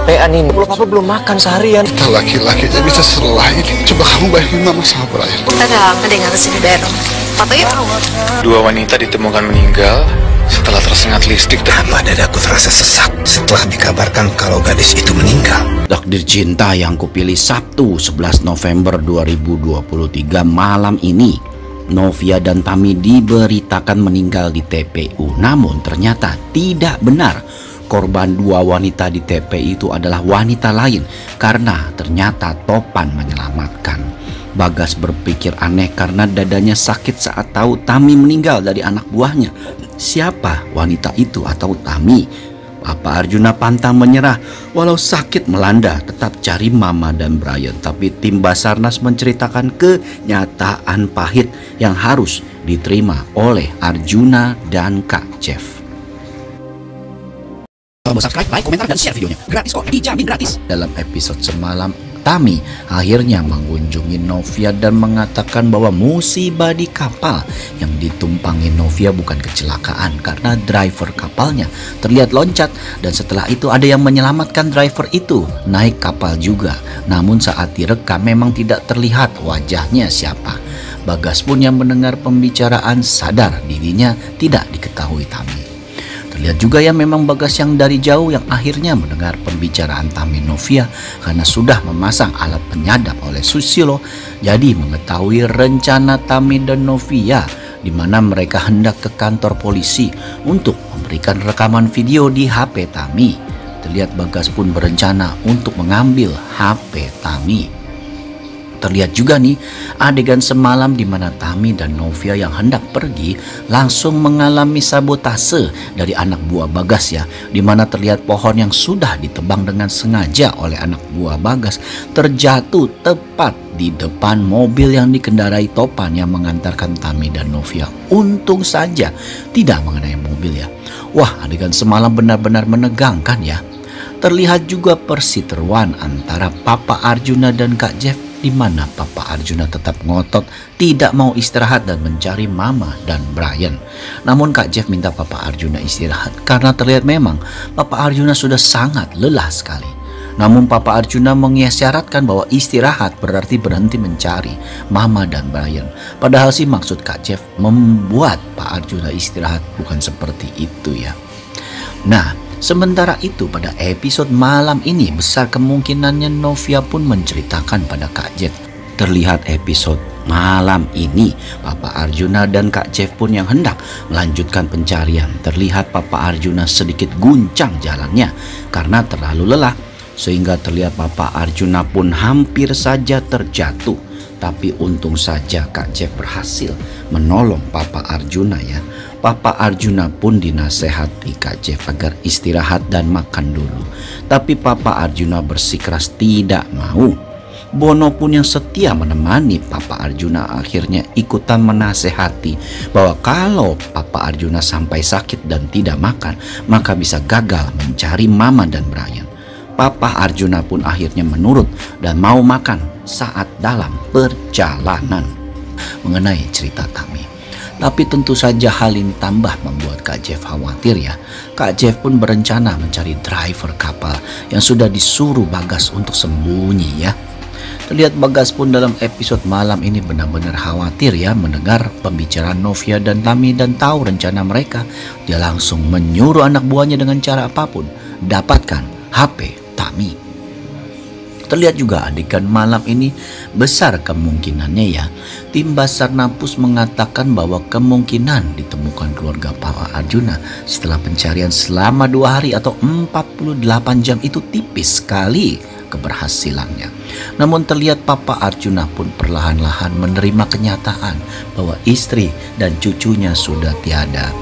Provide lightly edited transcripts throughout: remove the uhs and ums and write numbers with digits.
kecapean ini. Papa belum makan seharian. Kita laki-laki aja bisa selah ini. Coba kamu bayangin mama sama Brian. Ada yang harus ini bareng. Papa yuk. Dua wanita ditemukan meninggal setelah tersengat listrik. Kenapa dadaku terasa sesak setelah dikabarkan kalau gadis itu meninggal? Takdir Cinta yang kupilih Sabtu 11 November 2023 malam ini. Novia dan Tami diberitakan meninggal di TPU. Namun ternyata tidak benar. Korban dua wanita di TPU itu adalah wanita lain karena ternyata Topan menyelamatkan. Bagas berpikir aneh karena dadanya sakit saat tahu Tami meninggal dari anak buahnya. Siapa wanita itu atau Tami? Papa Arjuna pantang menyerah. Walau sakit melanda, tetap cari Mama dan Brian. Tapi tim Basarnas menceritakan kenyataan pahit yang harus diterima oleh Arjuna dan Kak Jeff. Subscribe, like, komentar, dan share videonya. Gratis kok, dijamin gratis. Dalam episode semalam, Tami akhirnya mengunjungi Novia dan mengatakan bahwa musibah di kapal yang ditumpangi Novia bukan kecelakaan karena driver kapalnya terlihat loncat, dan setelah itu ada yang menyelamatkan driver itu naik kapal juga. Namun saat direkam memang tidak terlihat wajahnya siapa. Bagas pun yang mendengar pembicaraan sadar dirinya tidak diketahui Tami. Terlihat juga ya memang Bagas yang dari jauh yang akhirnya mendengar pembicaraan Tami Novia karena sudah memasang alat penyadap oleh Susilo, jadi mengetahui rencana Tami dan Novia di mana mereka hendak ke kantor polisi untuk memberikan rekaman video di HP Tami. Terlihat Bagas pun berencana untuk mengambil HP Tami. Terlihat juga nih adegan semalam di mana Tami dan Novia yang hendak pergi langsung mengalami sabotase dari anak buah Bagas ya, di mana terlihat pohon yang sudah ditebang dengan sengaja oleh anak buah Bagas terjatuh tepat di depan mobil yang dikendarai Topan yang mengantarkan Tami dan Novia. Untung saja tidak mengenai mobil ya. Wah, adegan semalam benar-benar menegangkan ya. Terlihat juga perseteruan antara Papa Arjuna dan Kak Jeff, di mana Papa Arjuna tetap ngotot tidak mau istirahat dan mencari Mama dan Brian. Namun Kak Jeff minta Papa Arjuna istirahat karena terlihat memang Papa Arjuna sudah sangat lelah sekali. Namun Papa Arjuna mengisyaratkan bahwa istirahat berarti berhenti mencari Mama dan Brian. Padahal sih maksud Kak Jeff membuat Pak Arjuna istirahat, bukan seperti itu ya. Nah, sementara itu pada episode malam ini besar kemungkinannya Novia pun menceritakan pada Kak Jeff. Terlihat episode malam ini Papa Arjuna dan Kak Jeff pun yang hendak melanjutkan pencarian. Terlihat Papa Arjuna sedikit guncang jalannya karena terlalu lelah, sehingga terlihat Papa Arjuna pun hampir saja terjatuh. Tapi untung saja Kak Jeff berhasil menolong Papa Arjuna ya. Papa Arjuna pun dinasehati Kak Jeff agar istirahat dan makan dulu. Tapi Papa Arjuna bersikeras tidak mau. Bono pun yang setia menemani Papa Arjuna akhirnya ikutan menasehati bahwa kalau Papa Arjuna sampai sakit dan tidak makan, maka bisa gagal mencari Mama dan Brian. Papa Arjuna pun akhirnya menurut dan mau makan saat dalam perjalanan. Mengenai cerita Tami, tapi tentu saja hal ini tambah membuat Kak Jeff khawatir ya. Kak Jeff pun berencana mencari driver kapal yang sudah disuruh Bagas untuk sembunyi ya. Terlihat Bagas pun dalam episode malam ini benar-benar khawatir ya mendengar pembicaraan Novia dan Tami dan tahu rencana mereka. Dia langsung menyuruh anak buahnya dengan cara apapun dapatkan HP Tami. Terlihat juga adegan malam ini besar kemungkinannya ya. Tim Basarnas mengatakan bahwa kemungkinan ditemukan keluarga Papa Arjuna setelah pencarian selama 2 hari atau 48 jam itu tipis sekali keberhasilannya. Namun terlihat Papa Arjuna pun perlahan-lahan menerima kenyataan bahwa istri dan cucunya sudah tiada.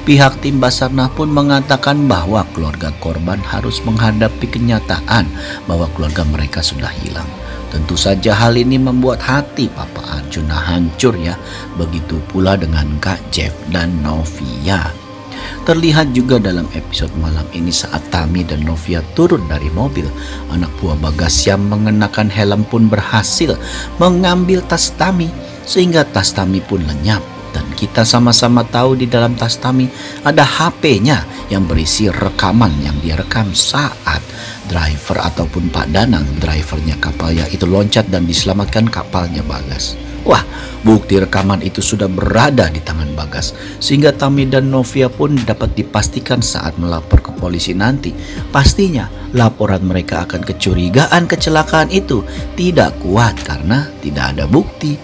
Pihak tim Basarnas pun mengatakan bahwa keluarga korban harus menghadapi kenyataan bahwa keluarga mereka sudah hilang. Tentu saja hal ini membuat hati Papa Arjuna hancur ya. Begitu pula dengan Kak Jeff dan Novia. Terlihat juga dalam episode malam ini saat Tami dan Novia turun dari mobil, anak buah Bagas yang mengenakan helm pun berhasil mengambil tas Tami, sehingga tas Tami pun lenyap. Dan kita sama-sama tahu di dalam tas Tami ada HP-nya yang berisi rekaman yang dia rekam saat driver ataupun Pak Danang, drivernya kapalnya itu loncat dan diselamatkan kapalnya Bagas. Wah, bukti rekaman itu sudah berada di tangan Bagas, sehingga Tami dan Novia pun dapat dipastikan saat melapor ke polisi nanti. Pastinya laporan mereka akan kecurigaan kecelakaan itu tidak kuat karena tidak ada bukti.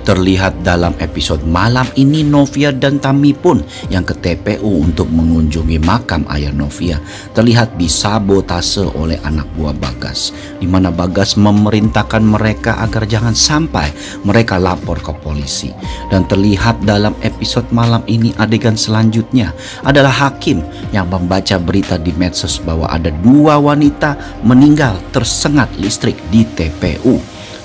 Terlihat dalam episode malam ini Novia dan Tami pun yang ke TPU untuk mengunjungi makam ayah Novia terlihat disabotase oleh anak buah Bagas, di mana Bagas memerintahkan mereka agar jangan sampai mereka lapor ke polisi. Dan terlihat dalam episode malam ini adegan selanjutnya adalah hakim yang membaca berita di medsos bahwa ada 2 wanita meninggal tersengat listrik di TPU.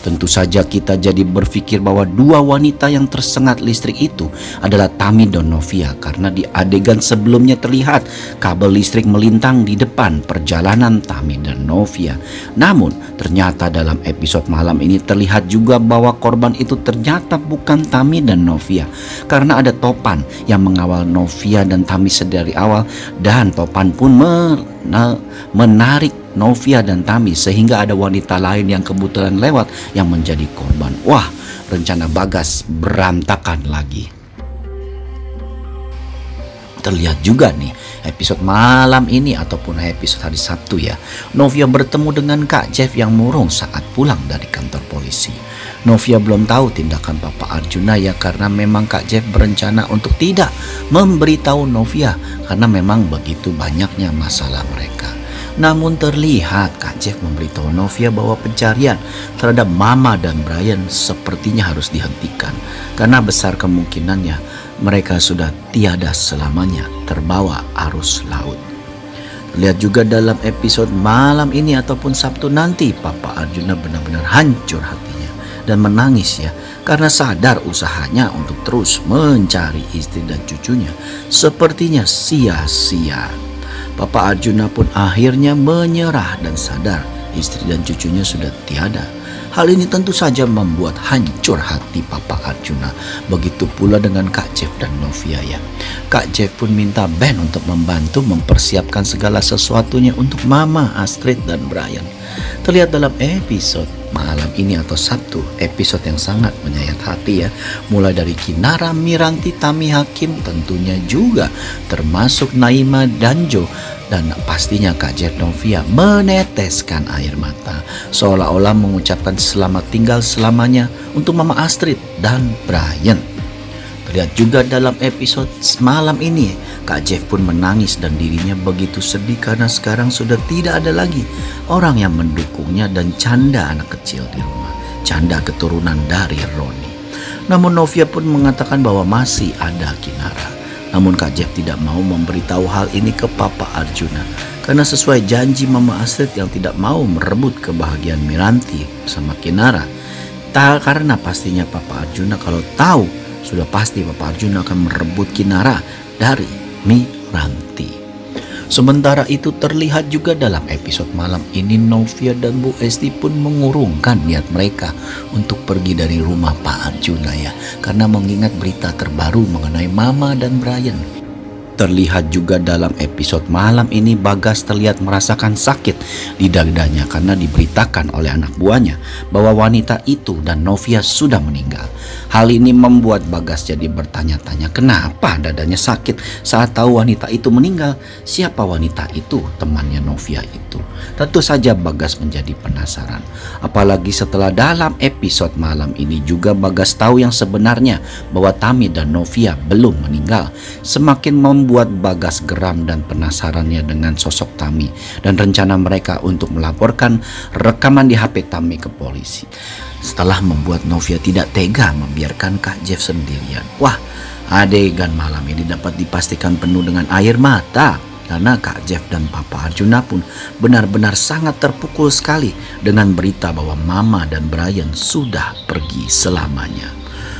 Tentu saja kita jadi berpikir bahwa 2 wanita yang tersengat listrik itu adalah Tami dan Novia, karena di adegan sebelumnya terlihat kabel listrik melintang di depan perjalanan Tami dan Novia. Namun ternyata dalam episode malam ini terlihat juga bahwa korban itu ternyata bukan Tami dan Novia, karena ada Topan yang mengawal Novia dan Tami sedari awal, dan Topan pun menarik Novia dan Tami sehingga ada wanita lain yang kebetulan lewat yang menjadi korban. Wah, rencana Bagas berantakan lagi. Terlihat juga nih episode malam ini ataupun episode hari Sabtu ya, Novia bertemu dengan Kak Jeff yang murung saat pulang dari kantor polisi. Novia belum tahu tindakan Papa Arjuna ya, karena memang Kak Jeff berencana untuk tidak memberitahu Novia karena memang begitu banyaknya masalah mereka. Namun terlihat Kak Jeff memberitahu Novia bahwa pencarian terhadap Mama dan Brian sepertinya harus dihentikan karena besar kemungkinannya mereka sudah tiada selamanya terbawa arus laut. Lihat juga dalam episode malam ini ataupun Sabtu nanti, Papa Arjuna benar-benar hancur hatinya dan menangis ya, karena sadar usahanya untuk terus mencari istri dan cucunya sepertinya sia-sia. Papa Arjuna pun akhirnya menyerah dan sadar istri dan cucunya sudah tiada. Hal ini tentu saja membuat hancur hati Papa Arjuna. Begitu pula dengan Kak Jeff dan Novia ya. Kak Jeff pun minta Ben untuk membantu mempersiapkan segala sesuatunya untuk Mama, Astrid dan Brian. Terlihat dalam episode malam ini atau Sabtu, episode yang sangat menyayat hati ya. Mulai dari Kinara, Miranti, Tami, Hakim, tentunya juga termasuk Naima dan Jo. Dan pastinya Kak Jeff Novia meneteskan air mata seolah-olah mengucapkan selamat tinggal selamanya untuk Mama Astrid dan Brian. Terlihat juga dalam episode malam ini Kak Jeff pun menangis dan dirinya begitu sedih karena sekarang sudah tidak ada lagi orang yang mendukungnya dan canda anak kecil di rumah, canda keturunan dari Roni. Namun Novia pun mengatakan bahwa masih ada Kinara. Namun Kak Jeff tidak mau memberitahu hal ini ke Papa Arjuna karena sesuai janji Mama Astrid yang tidak mau merebut kebahagiaan Miranti sama Kinara. Karena pastinya Papa Arjuna kalau tahu sudah pasti Papa Arjuna akan merebut Kinara dari Miranti. Sementara itu terlihat juga dalam episode malam ini Novia dan Bu Esti pun mengurungkan niat mereka untuk pergi dari rumah Pak Arjuna ya, karena mengingat berita terbaru mengenai Mama dan Brian. Terlihat juga dalam episode malam ini Bagas terlihat merasakan sakit di dadanya karena diberitakan oleh anak buahnya bahwa wanita itu dan Novia sudah meninggal. Hal ini membuat Bagas jadi bertanya-tanya kenapa dadanya sakit saat tahu wanita itu meninggal. Siapa wanita itu? Temannya Novia itu. Tentu saja Bagas menjadi penasaran. Apalagi setelah dalam episode malam ini juga Bagas tahu yang sebenarnya bahwa Tami dan Novia belum meninggal. Semakin membuat Bagas geram dan penasarannya dengan sosok Tami dan rencana mereka untuk melaporkan rekaman di HP Tami ke polisi. Setelah membuat Novia tidak tega membiarkan Kak Jeff sendirian. Wah, adegan malam ini dapat dipastikan penuh dengan air mata karena Kak Jeff dan Papa Arjuna pun benar-benar sangat terpukul sekali dengan berita bahwa Mama dan Brian sudah pergi selamanya.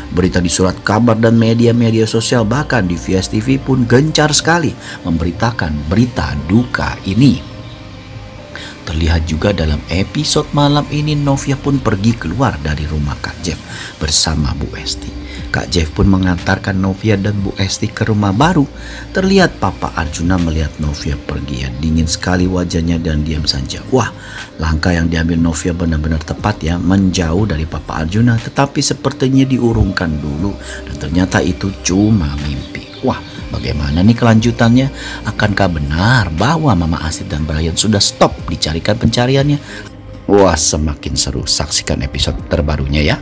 Berita di surat kabar dan media-media sosial bahkan di Vias TV pun gencar sekali memberitakan berita duka ini. Terlihat juga dalam episode malam ini Novia pun pergi keluar dari rumah Kak Jeff bersama Bu Esti. Kak Jeff pun mengantarkan Novia dan Bu Esti ke rumah baru. Terlihat Papa Arjuna melihat Novia pergi, ya, dingin sekali wajahnya dan diam saja. Wah, langkah yang diambil Novia benar-benar tepat, ya, menjauh dari Papa Arjuna, tetapi sepertinya diurungkan dulu dan ternyata itu cuma mimpi. Wah, bagaimana nih kelanjutannya? Akankah benar bahwa Mama Asid dan Brian sudah stop dicarikan pencariannya? Wah, semakin seru. Saksikan episode terbarunya ya.